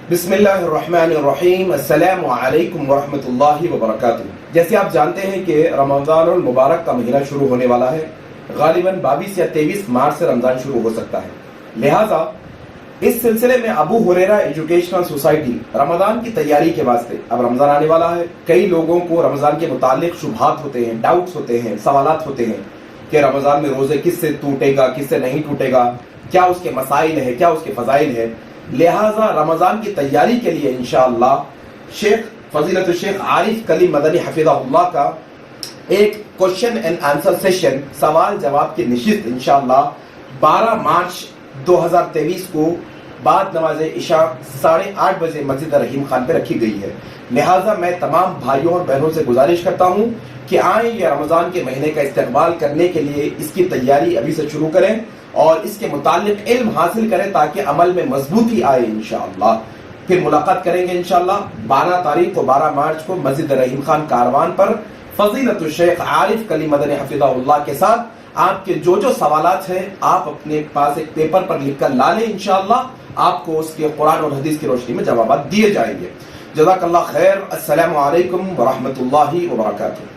بسم اللہ الرحمن الرحیم، السلام علیکم ورحمۃ اللہ وبرکاتہ۔ جیسے آپ جانتے ہیں کہ رمضان المبارک کا مہینہ شروع ہونے والا ہے، غالباً 22 یا 23 مارچ سے رمضان شروع ہو سکتا ہے۔ لہٰذا اس سلسلے میں ابو ہریرہ ایجوکیشنل سوسائٹی رمضان کی تیاری کے واسطے، اب رمضان آنے والا ہے، کئی لوگوں کو رمضان کے متعلق شبہات ہوتے ہیں، ڈاؤٹس ہوتے ہیں، سوالات ہوتے ہیں کہ رمضان میں روزے کس سے ٹوٹے گا، کس سے نہیں ٹوٹے گا، کیا اس کے مسائل ہے، کیا اس کے فضائل ہے۔ لہٰذا رمضان کی تیاری کے لیے انشاءاللہ فضیلت الشیخ عارف کلیم مدنی حفظہ اللہ کا ایک کوشچن اینڈ آنسر سیشن، سوال جواب کی نشست انشاءاللہ 12 مارچ 2023 کو بعد نماز عشاء 8:30 بجے مسجد رحیم خان پہ رکھی گئی ہے۔ لہٰذا میں تمام بھائیوں اور بہنوں سے گزارش کرتا ہوں کہ آئیں یہ رمضان کے مہینے کا استقبال کرنے کے لیے اس کی تیاری ابھی سے شروع کریں اور اس کے متعلق علم حاصل کریں تاکہ عمل میں مضبوطی آئے انشاءاللہ۔ پھر ملاقات کریں گے انشاءاللہ 12 تاریخ کو 12 مارچ کو مسجد رحیم خان کاروان پر فضیلت الشیخ عارف کلیم مدنی حفظہ اللہ کے ساتھ۔ آپ کے جو سوالات ہیں آپ اپنے پاس ایک پیپر پر لکھ کر لا لیں، انشاءاللہ آپ کو اس کے قرآن اور حدیث کی روشنی میں جوابات دیے جائیں گے۔ جزاک اللہ خیر۔ السلام علیکم ورحمۃ اللہ وبرکاتہ۔